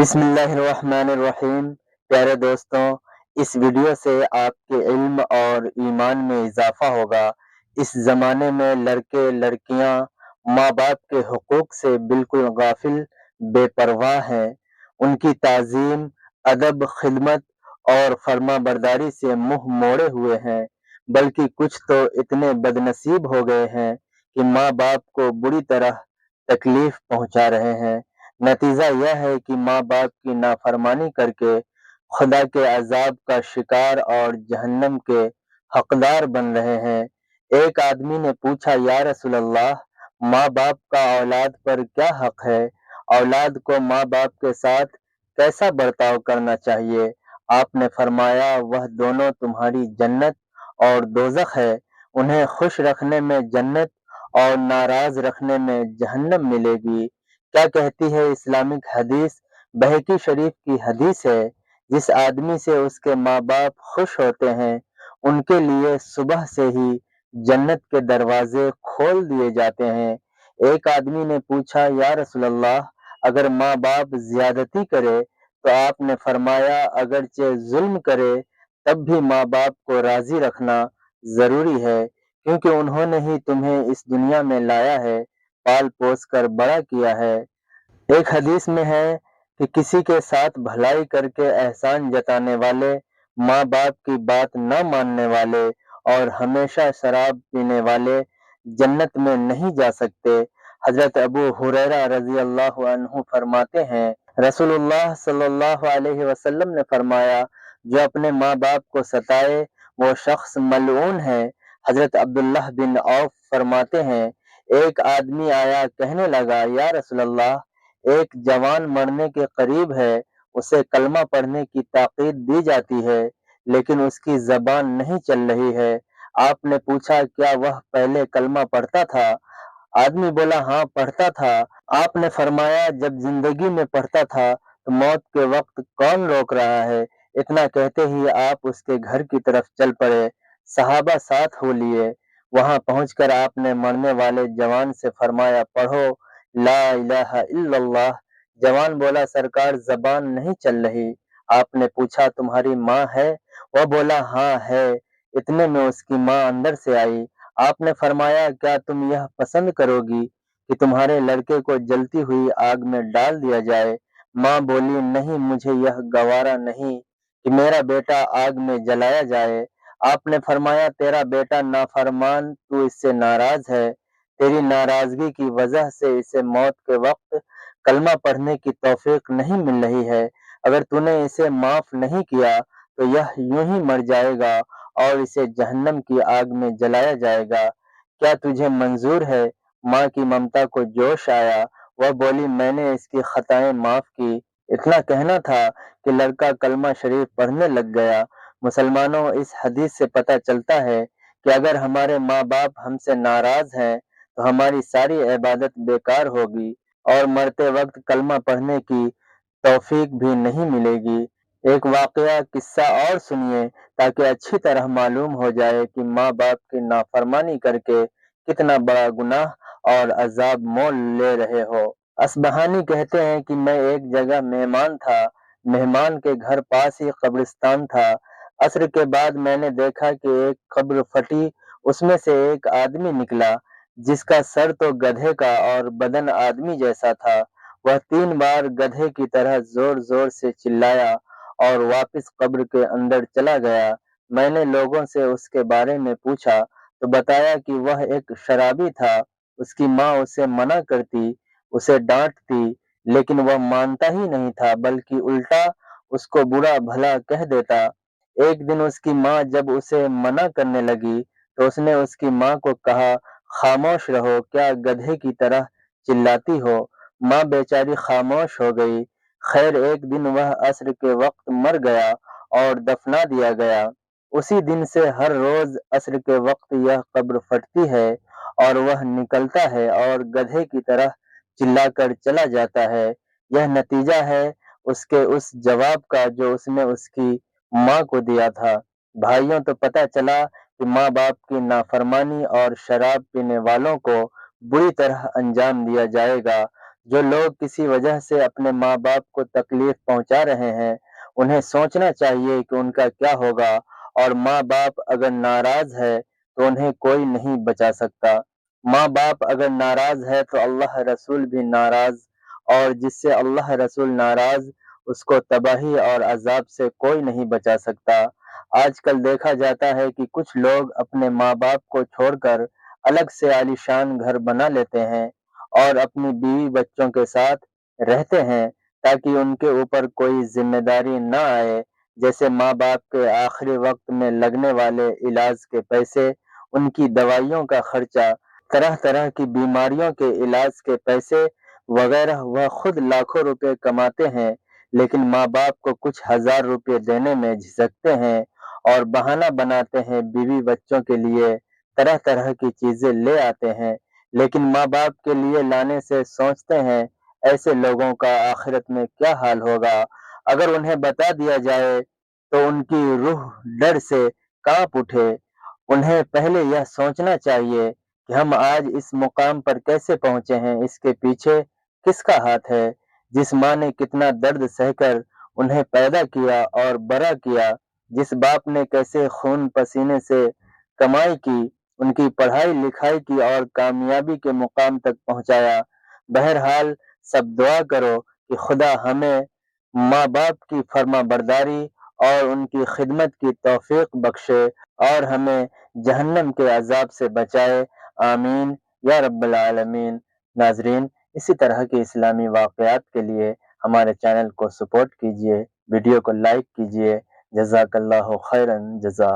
بسم اللہ الرحمن الرحیم۔ پیارے دوستوں، اس ویڈیو سے آپ کے علم اور ایمان میں اضافہ ہوگا۔ اس زمانے میں لڑکے لڑکیاں ماں باپ کے حقوق سے بالکل غافل بے پرواہ ہیں۔ ان کی تعظیم، ادب، خدمت اور فرما برداری سے منہ موڑے ہوئے ہیں، بلکہ کچھ تو اتنے بد نصیب ہو گئے ہیں کہ ماں باپ کو بری طرح تکلیف پہنچا رہے ہیں۔ نتیجہ یہ ہے کہ ماں باپ کی نافرمانی کر کے خدا کے عذاب کا شکار اور جہنم کے حقدار بن رہے ہیں۔ ایک آدمی نے پوچھا، یا رسول اللہ، ماں باپ کا اولاد پر کیا حق ہے؟ اولاد کو ماں باپ کے ساتھ کیسا برتاؤ کرنا چاہیے؟ آپ نے فرمایا، وہ دونوں تمہاری جنت اور دوزخ ہے۔ انہیں خوش رکھنے میں جنت اور ناراض رکھنے میں جہنم ملے گی۔ کیا کہتی ہے اسلامک حدیث؟ بہقی شریف کی حدیث ہے، جس آدمی سے اس کے ماں باپ خوش ہوتے ہیں ان کے لیے صبح سے ہی جنت کے دروازے کھول دیے جاتے ہیں۔ ایک آدمی نے پوچھا، یا رسول اللہ، اگر ماں باپ زیادتی کرے تو آپ نے فرمایا، اگرچہ ظلم کرے تب بھی ماں باپ کو راضی رکھنا ضروری ہے، کیونکہ انہوں نے ہی تمہیں اس دنیا میں لایا ہے، پال پوس کر بڑا کیا ہے۔ ایک حدیث میں ہے کہ کسی کے ساتھ بھلائی کر کے احسان جتانے والے، ماں باپ کی بات نہ ماننے والے اور ہمیشہ شراب پینے والے جنت میں نہیں جا سکتے۔ حضرت ابو ہریرہ رضی اللہ عنہ فرماتے ہیں، رسول اللہ صلی اللہ علیہ وسلم نے فرمایا، جو اپنے ماں باپ کو ستائے وہ شخص ملعون ہے۔ حضرت عبداللہ بن عوف فرماتے ہیں، ایک آدمی آیا، کہنے لگا، یا رسول اللہ، ایک جوان مرنے کے قریب ہے، اسے کلمہ پڑھنے کی تاکید دی جاتی ہے لیکن اس کی زبان نہیں چل رہی ہے۔ آپ نے پوچھا، کیا وہ پہلے کلمہ پڑھتا تھا؟ آدمی بولا، ہاں پڑھتا تھا۔ آپ نے فرمایا، جب زندگی میں پڑھتا تھا تو موت کے وقت کون روک رہا ہے؟ اتنا کہتے ہی آپ اس کے گھر کی طرف چل پڑے۔ صحابہ ساتھ ہو لیے۔ وہاں پہنچ کر آپ نے مرنے والے جوان سے فرمایا، پڑھو لا الہ الا اللہ۔ جوان بولا، سرکار زبان نہیں چل رہی۔ آپ نے پوچھا، تمہاری ماں ہے؟ وہ بولا، ہاں ہے۔ اتنے میں اس کی ماں اندر سے آئی۔ آپ نے فرمایا، کیا تم یہ پسند کرو گی کہ تمہارے لڑکے کو جلتی ہوئی آگ میں ڈال دیا جائے؟ ماں بولی، نہیں، مجھے یہ گوارا نہیں کہ میرا بیٹا آگ میں جلایا جائے۔ آپ نے فرمایا، تیرا بیٹا نافرمان، تو اس سے ناراض ہے، تیری ناراضگی کی وجہ سے اسے موت کے وقت کلمہ پڑھنے کی توفیق نہیں مل رہی ہے۔ اگر تو نے اسے معاف نہیں کیا تو یہ یوں ہی مر جائے گا اور اسے جہنم کی آگ میں جلایا جائے گا۔ کیا تجھے منظور ہے؟ ماں کی ممتا کو جوش آیا۔ وہ بولی، میں نے اس کی خطائیں معاف کی۔ اتنا کہنا تھا کہ لڑکا کلمہ شریف پڑھنے لگ گیا۔ مسلمانوں، اس حدیث سے پتہ چلتا ہے کہ اگر ہمارے ماں باپ ہم سے ناراض ہیں تو ہماری ساری عبادت بیکار ہوگی اور مرتے وقت کلمہ پڑھنے کی توفیق بھی نہیں ملے گی۔ ایک واقعہ قصہ اور سنیے تاکہ اچھی طرح معلوم ہو جائے کہ ماں باپ کی نافرمانی کر کے کتنا بڑا گناہ اور عذاب مول لے رہے ہو۔ اصبہانی کہتے ہیں کہ میں ایک جگہ مہمان تھا۔ مہمان کے گھر پاس ہی قبرستان تھا۔ عصر کے بعد میں نے دیکھا کہ ایک قبر پھٹی، اس میں سے ایک آدمی نکلا جس کا سر تو گدھے کا اور بدن آدمی جیسا تھا۔ وہ 3 بار گدھے کی طرح زور زور سے چلایا اور واپس قبر کے اندر چلا گیا۔ میں نے لوگوں سے اس کے بارے میں پوچھا تو بتایا کہ وہ ایک شرابی تھا۔ اس کی ماں اسے منع کرتی، اسے ڈانٹتی، لیکن وہ مانتا ہی نہیں تھا بلکہ الٹا اس کو برا بھلا کہہ دیتا۔ ایک دن اس کی ماں جب اسے منع کرنے لگی تو اس نے اس کی ماں کو کہا، خاموش رہو، کیا گدھے کی طرح چلاتی ہو؟ ماں بیچاری خاموش ہو گئی۔ خیر، ایک دن وہ عصر کے وقت مر گیا اور دفنا دیا گیا۔ اسی دن سے ہر روز عصر کے وقت یہ قبر پھٹتی ہے اور وہ نکلتا ہے اور گدھے کی طرح چلا کر چلا جاتا ہے۔ یہ نتیجہ ہے اس کے اس جواب کا جو اس نے اس کی ماں کو دیا تھا۔ بھائیوں، تو پتہ چلا کہ ماں باپ کی نافرمانی اور شراب پینے والوں کو بری طرح انجام دیا جائے گا۔ جو لوگ کسی وجہ سے اپنے ماں باپ کو تکلیف پہنچا رہے ہیں انہیں سوچنا چاہیے کہ ان کا کیا ہوگا، اور ماں باپ اگر ناراض ہے تو انہیں کوئی نہیں بچا سکتا۔ ماں باپ اگر ناراض ہے تو اللہ رسول بھی ناراض، اور جس سے اللہ رسول ناراض اس کو تباہی اور عذاب سے کوئی نہیں بچا سکتا۔ آج کل دیکھا جاتا ہے کہ کچھ لوگ اپنے ماں باپ کو چھوڑ کر الگ سے عالیشان گھر بنا لیتے ہیں اور اپنی بیوی بچوں کے ساتھ رہتے ہیں تاکہ ان کے اوپر کوئی ذمہ داری نہ آئے، جیسے ماں باپ کے آخری وقت میں لگنے والے علاج کے پیسے، ان کی دوائیوں کا خرچہ، طرح طرح کی بیماریوں کے علاج کے پیسے وغیرہ۔ وہ خود لاکھوں روپے کماتے ہیں لیکن ماں باپ کو کچھ ہزار روپے دینے میں جھجکتے ہیں اور بہانہ بناتے ہیں، بیوی بچوں کے لیے طرح طرح کی چیزیں لے آتے ہیں، لیکن ماں باپ کے لیے لانے سے سوچتے ہیں ایسے لوگوں کا آخرت میں کیا حال ہوگا۔ اگر انہیں بتا دیا جائے تو ان کی روح ڈر سے کانپ اٹھے۔ انہیں پہلے یہ سوچنا چاہیے کہ ہم آج اس مقام پر کیسے پہنچے ہیں، اس کے پیچھے کس کا ہاتھ ہے، جس ماں نے کتنا درد سہ کر انہیں پیدا کیا اور بڑا کیا، جس باپ نے کیسے خون پسینے سے کمائی کی، ان کی پڑھائی لکھائی کی اور کامیابی کے مقام تک پہنچایا۔ بہرحال سب دعا کرو کہ خدا ہمیں ماں باپ کی فرما برداری اور ان کی خدمت کی توفیق بخشے اور ہمیں جہنم کے عذاب سے بچائے، آمین یا رب العالمین۔ ناظرین، اسی طرح کے اسلامی واقعات کے لیے ہمارے چینل کو سپورٹ کیجیے، ویڈیو کو لائک کیجیے۔ جزاک اللہ خیرا جزا۔